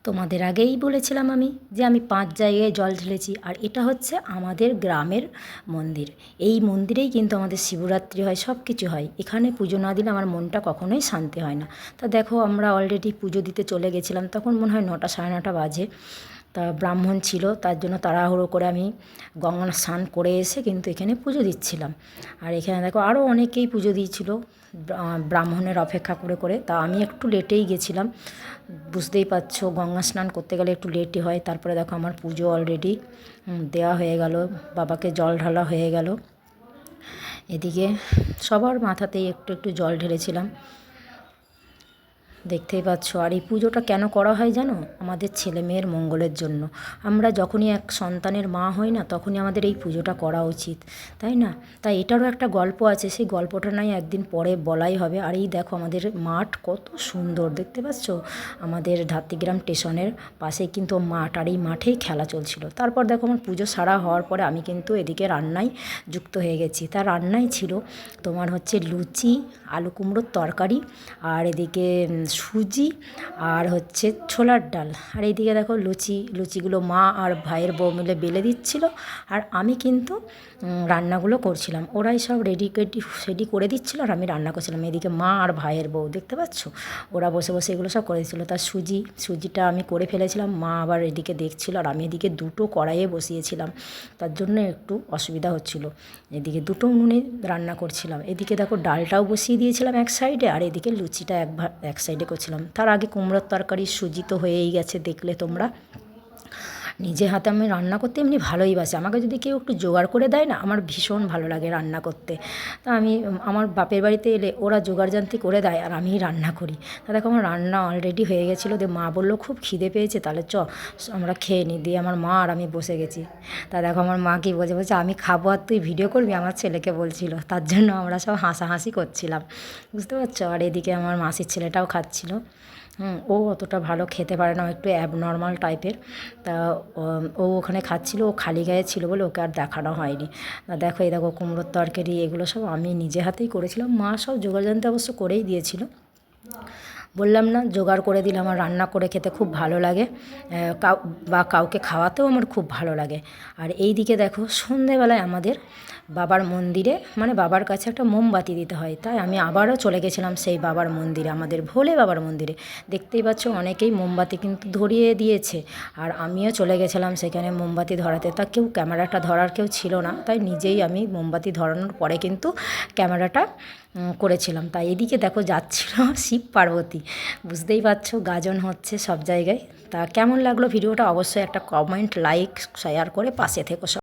তোমাদের আগেই বলেছিলাম আমি যে আমি 5 জায়গায় জল ঢেলেছি, আর এটা হচ্ছে আমাদের গ্রামের মন্দির। এই মন্দিরেই কিন্তু আমাদের শিবরাত্রি হয়, সব কিছু হয়। এখানে পুজো না দিলে আমার মনটা কখনোই শান্তি হয় না। তা দেখো, আমরা অলরেডি পুজো দিতে চলে গেছিলাম, তখন মনে হয় 9টা সাড়ে 9টা বাজে। তা ব্রাহ্মণ ছিল, তার জন্য তাড়াহুড়ো করে আমি গঙ্গা স্নান করে এসে কিন্তু এখানে পুজো দিচ্ছিলাম। আর এখানে দেখো আরও অনেকেই পুজো দিয়েছিল ব্রাহ্মণের অপেক্ষা করে করে। তা আমি একটু লেটেই গেছিলাম, বুঝতেই পারছো গঙ্গা স্নান করতে গেলে একটু লেটই হয়। তারপরে দেখো আমার পুজো অলরেডি দেওয়া হয়ে গেল, বাবাকে জল ঢালা হয়ে গেল। এদিকে সবার মাথাতেই একটু একটু জল ঢেলেছিলাম, দেখতেই পাচ্ছ। আর এই পুজোটা কেন করা হয় জানো? আমাদের ছেলে মেয়ের মঙ্গলের জন্য। আমরা যখনই এক সন্তানের মা হই না, তখনই আমাদের এই পুজোটা করা উচিত, তাই না? তাই এটারও একটা গল্প আছে, সেই গল্পটা নয় একদিন পরে বলাই হবে। আর এই দেখো আমাদের মাঠ কত সুন্দর, দেখতে পাচ্ছ? আমাদের ধাত্রীগ্রাম স্টেশনের পাশেই কিন্তু মাঠ, আর এই মাঠেই খেলা চলছিল। তারপর দেখো আমার পুজো সারা হওয়ার পরে আমি কিন্তু এদিকে রান্নায় যুক্ত হয়ে গেছি। তার রান্নায় ছিল তোমার হচ্ছে লুচি, আলু কুমড়োর তরকারি, আর এদিকে সুজি, আর হচ্ছে ছোলার ডাল। আর এইদিকে দেখো লুচিগুলো মা আর ভাইয়ের বউ মিলে বেলে দিচ্ছিল, আর আমি কিন্তু রান্নাগুলো করছিলাম। ওরাই সব রেডি করে দিচ্ছিলো, আর আমি রান্না করছিলাম। এদিকে মা আর ভাইয়ের বউ, দেখতে পাচ্ছ, ওরা বসে বসে এগুলো সব করে দিচ্ছিলো। তার সুজিটা আমি করে ফেলেছিলাম, মা আবার এদিকে দেখছিল, আর আমি এদিকে 2টো কড়াইয়ে বসিয়েছিলাম, তার জন্য একটু অসুবিধা হচ্ছিলো। এদিকে 2টো উনুনে রান্না করছিলাম। এদিকে দেখো ডালটাও বসিয়ে দিয়েছিলাম এক সাইডে, আর এদিকে লুচিটা এক সাইডে করছিলাম। তার আগে কুমড়োর তরকারি, সুজি তো হয়েই গেছে, দেখলে তোমরা। নিজে হাতে আমি রান্না করতে এমনি ভালোই বাসি। আমাকে যদি কেউ একটু জোগাড় করে দেয় না, আমার ভীষণ ভালো লাগে রান্না করতে। তা আমি আমার বাপের বাড়িতে এলে ওরা জোগাড়যন্ত্রী করে দেয়, আর আমিই রান্না করি। তা দেখো আমার রান্না অলরেডি হয়ে গেছিলো। দিয়ে মা বললো খুব খিদে পেয়েছে, তাহলে আমরা খেয়ে নিই। দিয়ে আমার মা আর আমি বসে গেছি। তা দেখো আমার মা কি বলছে আমি খাবো আর তুই ভিডিও করবি, আমার ছেলেকে বলছিল। তার জন্য আমরা সব হাসাহাসি করছিলাম, বুঝতে পারছো? আর এদিকে আমার মাসির ছেলেটাও খাচ্ছিল। ও অতটা ভালো খেতে পারে না, একটু অ্যাবনর্মাল টাইপের। তা ও ওখানে খাচ্ছিল, ও খালি গায়ে ছিল বলে ওকে আর দেখানো হয়নি। দেখো এই দেখো কুমড়োর তরকারি, এগুলো সব আমি নিজে হাতেই করেছিলাম। মা সব জোগাড়যন্ত্র অবশ্য করেই দিয়েছিল। বললাম না, জোগাড় করে দিলে আমার রান্না করে খেতে খুব ভালো লাগে, কাউকে খাওয়াতেও আমার খুব ভালো লাগে। আর এই দিকে দেখো সন্ধেবেলায় আমাদের বাবার মন্দিরে, মানে বাবার কাছে একটা মোমবাতি দিতে হয়, তাই আমি আবারও চলে গেছিলাম সেই বাবার মন্দিরে, আমাদের ভোলে বাবার মন্দিরে। দেখতেই পাচ্ছ অনেকেই মোমবাতি কিন্তু ধরিয়ে দিয়েছে, আর আমিও চলে গেছিলাম সেখানে মোমবাতি ধরাতে। তা ক্যামেরাটা ধরার কেউ ছিল না, তাই নিজেই আমি মোমবাতি ধরানোর পরে কিন্তু ক্যামেরাটা করেছিলাম। তাই এদিকে দেখো যাচ্ছিল শিব পার্বতী, বুঝতেই পারছো গাজন হচ্ছে সব জায়গায়। তা কেমন লাগলো ভিডিওটা অবশ্যই একটা কমেন্ট, লাইক, শেয়ার করে পাশে থেকো সব।